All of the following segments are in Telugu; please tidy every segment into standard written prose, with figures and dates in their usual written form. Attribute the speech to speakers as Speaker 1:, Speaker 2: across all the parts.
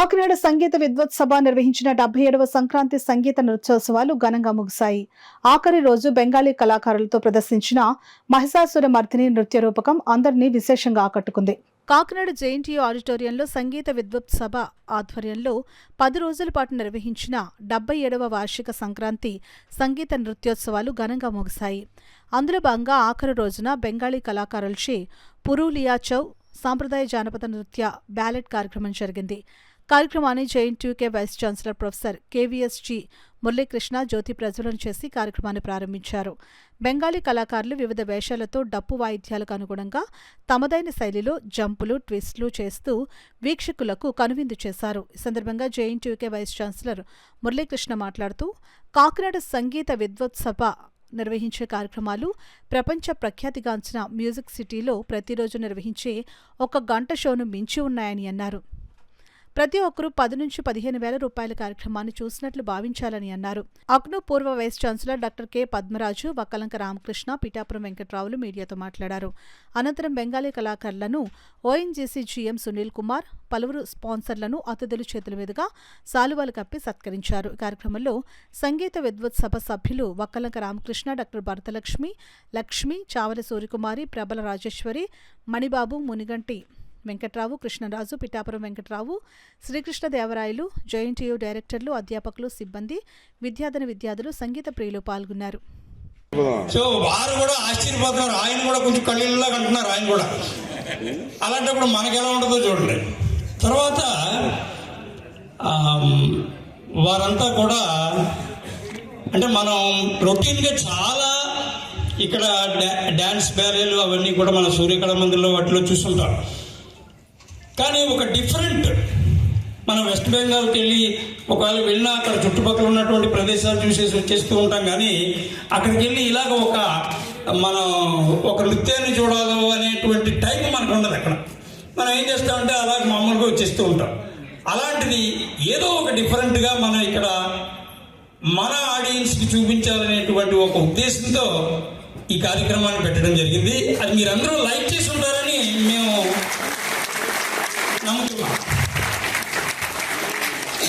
Speaker 1: కాకినాడ సంగీత విద్వత్సభ నిర్వహించిన 77వ సంక్రాంతి సంగీత నృత్యోత్సవాలు ఘనంగా ముగిశాయి. ఆఖరి రోజు బెంగాలీ కళాకారులతో ప్రదర్శించిన మహిషాసుర మర్దిని నృత్య రూపకం అందరినీ విశేషంగా ఆకట్టుకుంది. కాకినాడ జేఎన్టీయూ ఆడిటోరియంలో సంగీత విద్వత్సభ ఆధ్వర్యంలో 10 రోజుల పాటు నిర్వహించిన 77వ వార్షిక సంక్రాంతి సంగీత నృత్యోత్సవాలు ఘనంగా ముగిశాయి. అందులో భాగంగా ఆఖరి రోజున బెంగాలీ కళాకారులచే పురూలియా చౌ సాంప్రదాయ జానపద నృత్య బ్యాలెట్ కార్యక్రమం జరిగింది. కార్యక్రమాన్ని JNTUK vice chancellor professor KVSG Muralikrishna జ్యోతి ప్రజ్వలన చేసి కార్యక్రమాన్ని ప్రారంభించారు. బెంగాలీ కళాకారులు వివిధ వేషాలతో డప్పు వాయిద్యాలకు అనుగుణంగా తమదైన శైలిలో జంపులు, ట్విస్టులు చేస్తూ వీక్షకులకు కనువిందు చేశారు. ఈ సందర్భంగా జేఎన్టీయూకే వైస్ ఛాన్సలర్ మురళీకృష్ణ మాట్లాడుతూ, కాకినాడ సంగీత విద్వత్సభ నిర్వహించే కార్యక్రమాలు ప్రపంచ ప్రఖ్యాతిగాంచిన మ్యూజిక్ సిటీలో ప్రతిరోజు నిర్వహించే 1 గంట షోను మించి ఉన్నాయని అన్నారు. ప్రతి ఒక్కరూ 10 నుంచి 15 వేల రూపాయల కార్యక్రమాన్ని చూసినట్లు భావించాలని అన్నారు. అక్ను పూర్వ vice chancellor doctor K Padmaraju, Vakkalanka Ramakrishna, Pithapuram వెంకట్రావులు మీడియాతో మాట్లాడారు. అనంతరం బెంగాలీ కళాకారులను ఓఎన్జీసీ జీఎం సునీల్ కుమార్, పలువురు స్పాన్సర్లను అతిథుల చేతుల మీదుగా శాలువాలు కప్పి సత్కరించారు. ఈ కార్యక్రమంలో సంగీత విద్వత్సభ సభ్యులు వక్కలంక రామకృష్ణ, డాక్టర్ భరతలక్ష్మి, లక్ష్మి, చావల సూర్యకుమారి, ప్రబల రాజేశ్వరి, మణిబాబు, మునిగంటి వెంకట్రావు, కృష్ణరాజు, పిఠాపురం వెంకట్రావు, శ్రీకృష్ణదేవరాయలు, జేఎన్టీయూ డైరెక్టర్లు, అధ్యాపకులు, సిబ్బంది, విద్యార్థులు, సంగీత ప్రియులు పాల్గొన్నారు.
Speaker 2: సో వారు కూడా ఆశ్చర్యపోతున్నారు. ఆయన కూడా కొంచెం కళ్ళీళ్ళలా అంటున్నారు. ఆయన కూడా అలాంటప్పుడు మనకి ఎలా ఉంటుందో చూడండి. తర్వాత వారంతా కూడా అంటే మనం రొటీన్గా చాలా ఇక్కడ డ్యాన్స్ బ్యారేలు అవన్నీ కూడా మన సూర్యకళ మందిర్లో వాటిలో చూస్తుంటాం. కానీ ఒక డిఫరెంట్ మనం వెస్ట్ బెంగాల్కి వెళ్ళి ఒకవేళ వెళ్ళినా అక్కడ చుట్టుపక్కల ఉన్నటువంటి ప్రదేశాలు చూసేసి వచ్చేస్తూ ఉంటాం. కానీ అక్కడికి వెళ్ళి ఇలాగ మనం ఒక నృత్యాన్ని చూడాలి అనేటువంటి టైం మనకు ఉండదు. అక్కడ మనం ఏం చేస్తామంటే అలాగే మామూలుగా వచ్చేస్తూ ఉంటాం. అలాంటిది ఏదో ఒక డిఫరెంట్గా మనం ఇక్కడ మన ఆడియన్స్కి చూపించాలనేటువంటి ఒక ఉద్దేశంతో ఈ కార్యక్రమాన్ని పెట్టడం జరిగింది. అది మీరందరూ లైక్ చేసి ఉంటారని మేము నమ్ముతున్నాం.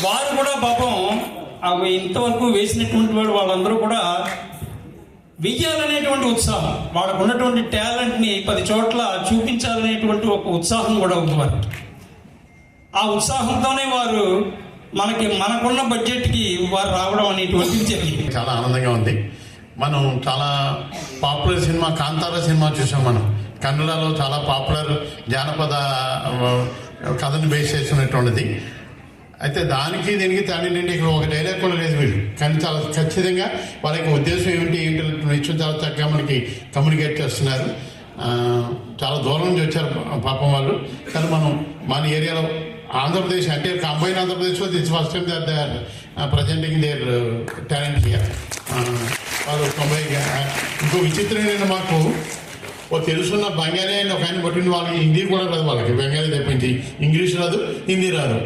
Speaker 2: వారు కూడా పాపం అవి ఇంతవరకు వేసినటువంటి వాళ్ళందరూ కూడా వెయ్యాలనేటువంటి ఉత్సాహం, వాళ్ళకు ఉన్నటువంటి టాలెంట్ని 10 చోట్ల చూపించాలనేటువంటి ఒక ఉత్సాహం కూడా ఉంది వారు. ఆ ఉత్సాహంతోనే వారు మనకున్న బడ్జెట్కి వారు రావడం అనేటువంటిది జరిగింది.
Speaker 3: చాలా ఆనందంగా ఉంది. మనం చాలా పాపులర్ సినిమా కాంతారా సినిమా చూసాం. మనం కన్నడలో చాలా పాపులర్ జానపద కథను బేస్ చేసినటువంటిది. అయితే దానికి దీనికి తేడా ఇక్కడ ఒక డైలాగ్ కూడా లేదు వీళ్ళు. కానీ చాలా ఖచ్చితంగా వాళ్ళకి ఉద్దేశం ఏంటి విషయం చాలా చక్కగా మనకి కమ్యూనికేట్ చేస్తున్నారు. చాలా దూరం నుంచి వచ్చారు పాపం వాళ్ళు. కానీ మనం మన ఏరియాలో ఆంధ్రప్రదేశ్ అంటే కంబైన్ ఆంధ్రప్రదేశ్లో this first time they are presenting their talent here. వాళ్ళు 90 ఇంకో విచిత్రమైన మాకు తెలుసున్న బెంగాలీ అని ఒక ఆయన పట్టిన వాళ్ళకి హిందీ కూడా రాదు. వాళ్ళకి బెంగాలీ తెప్పించి ఇంగ్లీష్ రాదు, హిందీ రాదు.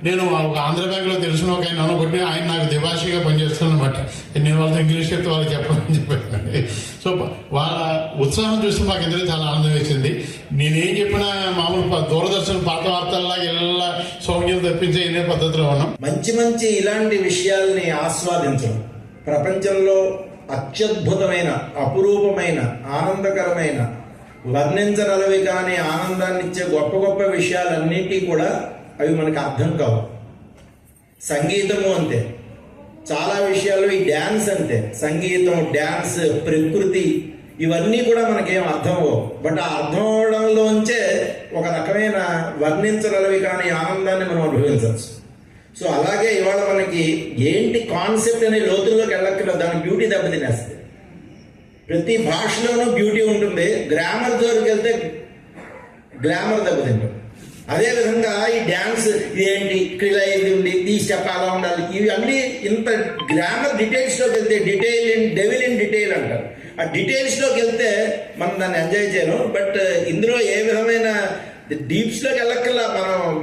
Speaker 3: నేను ఒక ఆంధ్ర బ్యాంక్లో తెలిసిన ఒక ఆయన కొట్టిన ఆయన నాకు ద్విభాషగా పనిచేస్తున్నాను అనమాట. నేను వాళ్ళతో ఇంగ్లీష్ చెప్తే వాళ్ళకి చెప్పాలని చెప్పాను. సో వాళ్ళ ఉత్సాహం చూస్తే మాకు ఇద్దరు చాలా ఆనందం వేసింది. నేనేం చెప్పినా మామూలు దూరదర్శన్ పాత వార్తల్లాగా ఇలా సౌమ్యం తప్పించే ఇదే పద్ధతిలో ఉన్నాం.
Speaker 4: మంచి ఇలాంటి విషయాల్ని ఆస్వాదించడం, ప్రపంచంలో అత్యద్భుతమైన, అపురూపమైన, ఆనందకరమైన, వర్ణించగలవి కానీ ఆనందాన్ని ఇచ్చే గొప్ప విషయాలన్నింటి కూడా అవి మనకు అర్థం కావు. సంగీతము అంతే, చాలా విషయాల్లో ఈ డ్యాన్స్ అంతే. సంగీతం, డ్యాన్స్, ప్రకృతి ఇవన్నీ కూడా మనకేం అర్థం అవ్వవు. బట్ ఆ అర్థం అవడంలోంచే ఒక రకమైన వర్ణించగలవి కానీ ఆనందాన్ని మనం అనుభవించవచ్చు. సో అలాగే ఇవాళ మనకి ఏంటి కాన్సెప్ట్ అనే లోతుల్లోకి వెళ్ళక్కర్లేదు. దాని బ్యూటీ దెబ్బతినేస్తుంది. ప్రతి భాషలోనూ బ్యూటీ ఉంటుంది. గ్రామర్ జోలికి వెళ్తే గ్రామర్ దెబ్బతింటుంది. అదేవిధంగా ఈ డ్యాన్స్ ఇదేంటి, క్రిలా ఇది ఉంది, ఈ స్టెప్ అలా ఉండాలి, ఇవి అన్నీ ఇంత గ్రామర్ డీటెయిల్స్లోకి వెళ్తే డెవిల్ ఇన్ డీటెయిల్ అంటారు. ఆ డీటెయిల్స్లోకి వెళ్తే మనం దాన్ని ఎంజాయ్ చేయను. బట్ ఇందులో ఏ విధమైన డీప్స్లోకి వెళ్ళక్కల్లా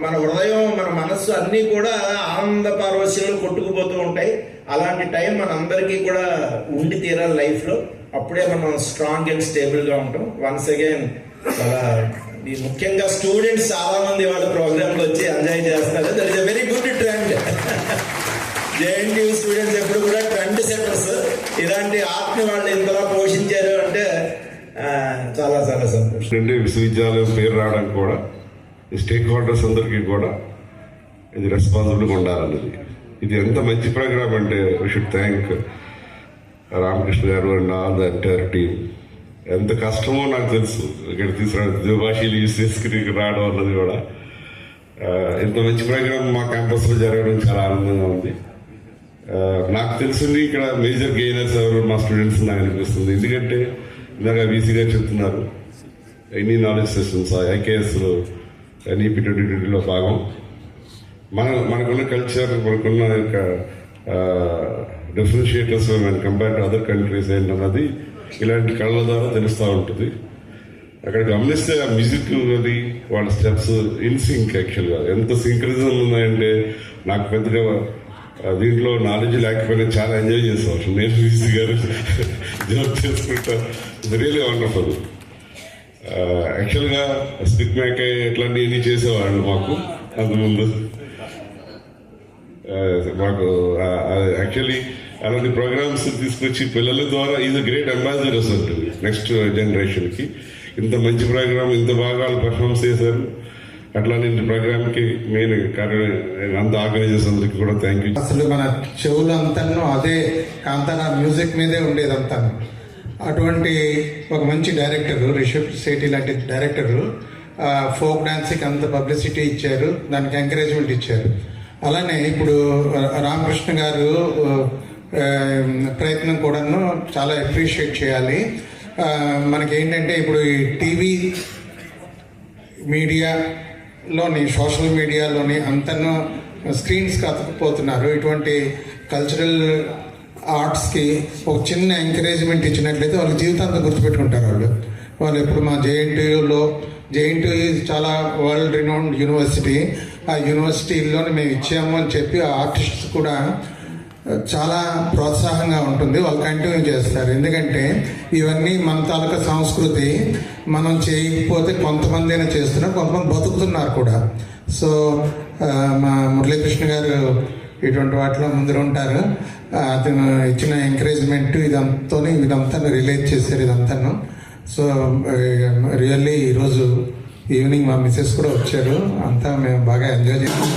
Speaker 4: మన హృదయం, మన మనస్సు అన్నీ కూడా ఆనంద పారవశ్యంలో కొట్టుకుపోతూ ఉంటాయి. అలాంటి టైం మనందరికీ కూడా ఉండి తీరాలి లైఫ్లో. అప్పుడే మనం స్ట్రాంగ్ అండ్ స్టేబుల్గా ఉంటాం. వన్స్ అగైన్ చాలా ముఖ్యంగా స్టూడెంట్స్ చాలా మంది వాళ్ళ ప్రోగ్రామ్కి వచ్చి ఎంజాయ్ చేస్తారు. That is a very good JNTU students ఎప్పుడు కూడా ట్రెండ్ సెట్టర్స్. ఇలాంటి ఆర్ట్ని వాళ్ళు ఇంతలా పోషించారు అంటే చాలా చాలా సంతోషం.
Speaker 5: రెండు విశ్వవిద్యాలయం పేరు రావడానికి కూడా ఈ స్టేక్ హోల్డర్స్ అందరికీ కూడా ఇది రెస్పాన్సిబుల్గా ఉండాలన్నది. ఇది ఎంత మంచి ప్రోగ్రామ్ అంటే వీ షుడ్ థ్యాంక్ రామకృష్ణ గారు and all the entire team. ఎంత కష్టమో నాకు తెలుసు ఇక్కడ తీసుకురావడం, ద్విభాషీలు యూజ్ చేసుకుని రావడం అన్నది కూడా. ఇంత మంచి ప్రోగ్రామ్ మా క్యాంపస్లో జరగడం చాలా ఆనందంగా ఉంది. నాకు తెలిసింది ఇక్కడ మేజర్ గెయినర్స్ ఎవరు మా స్టూడెంట్స్ నాకు అనిపిస్తుంది. ఎందుకంటే ఇందాక వీసీ గారు చెప్తున్నారు ఎనీ నాలెడ్జ్ సెషన్స్ ఐకేఎస్లో ఎన్ఈపీ 2020లో భాగం. మనకున్న కల్చర్, మనకున్న యొక్క డిఫరెన్షియేటర్స్ కంపేర్ టు అదర్ కంట్రీస్ ఏంటన్నది ఇలాంటి కళల ద్వారా తెలుస్తూ ఉంటుంది. అక్కడ గమనిస్తే ఆ మ్యూజిక్ అది వాళ్ళ స్టెప్స్ ఇన్ సింక్. యాక్చువల్గా ఎంత సింక్రిజం ఉన్నాయంటే నాకు పెద్దగా దీంట్లో నాలెడ్జ్ లేకపోయినా చాలా ఎంజాయ్ చేసేవాళ్ళు. నేను వీసీ గారు జోక్ చేసుకుంటా. It's really wonderful. యాక్చువల్గా స్టిక్ మ్యాకే ఇట్లాంటివన్నీ చేసేవాళ్ళు మాకు అంతకుముందు. మాకు యాక్చువల్లీ అలాంటి ప్రోగ్రామ్స్ తీసుకొచ్చి పిల్లల ద్వారా ఈజ్ అ గ్రేట్ అంబాసిడర్స్ ఉంటుంది నెక్స్ట్ జనరేషన్కి. ఇంత మంచి ప్రోగ్రామ్, ఇంత బాగా వాళ్ళు పర్ఫార్మెన్స్ చేశారు. అట్లాంటి ప్రోగ్రామ్కి మెయిన్ అంత ఆర్గనైజర్స్ అందరికీ కూడా థ్యాంక్ యూ.
Speaker 6: అసలు మన చెవులు అంతాను అదే కాంతారా మ్యూజిక్ మీదే ఉండేదంతాను. అటువంటి ఒక మంచి డైరెక్టర్, రిషబ్ శెట్టి లాంటి డైరెక్టర్ ఫోక్ డాన్స్కి అంత పబ్లిసిటీ ఇచ్చారు, దానికి ఎంకరేజ్మెంట్ ఇచ్చారు. అలానే ఇప్పుడు రామకృష్ణ గారు ప్రయత్నం కూడాను చాలా అప్రిషియేట్ చేయాలి. మనకేంటంటే ఇప్పుడు ఈ టీవీ మీడియాలోని, సోషల్ మీడియాలోని అంతను స్క్రీన్స్కి అతుక్కుపోతున్నారు. ఇటువంటి కల్చరల్ ఆర్ట్స్కి ఒక చిన్న ఎంకరేజ్మెంట్ ఇచ్చినట్లయితే వాళ్ళ జీవితాంతం గుర్తుపెట్టుకుంటారు. వాళ్ళు ఎప్పుడు మా జేఎన్టీయూలో, జేఎన్టీయూ చాలా వరల్డ్ రినౌండ్ యూనివర్సిటీ, ఆ యూనివర్సిటీలోనే మేము ఇచ్చాము అని చెప్పి ఆ ఆర్టిస్ట్స్ కూడా చాలా ప్రోత్సాహంగా ఉంటుంది. వాళ్ళు కంటిన్యూ చేస్తారు. ఎందుకంటే ఇవన్నీ మన తాలూకా సంస్కృతి. మనం చేయకపోతే కొంతమంది అయినా చేస్తున్నారు, కొంతమంది బతుకుతున్నారు కూడా. సో మా మురళీకృష్ణ గారు ఇటువంటి వాటిలో ముందర ఉంటారు. అతను ఇచ్చిన ఎంకరేజ్మెంట్ ఇదంతా రిలేట్ చేశారు ఇదంతాను. సో రియల్లీ ఈరోజు ఈవినింగ్ మా మిస్సెస్ కూడా వచ్చారు. అంతా మేము బాగా ఎంజాయ్ చేసాం.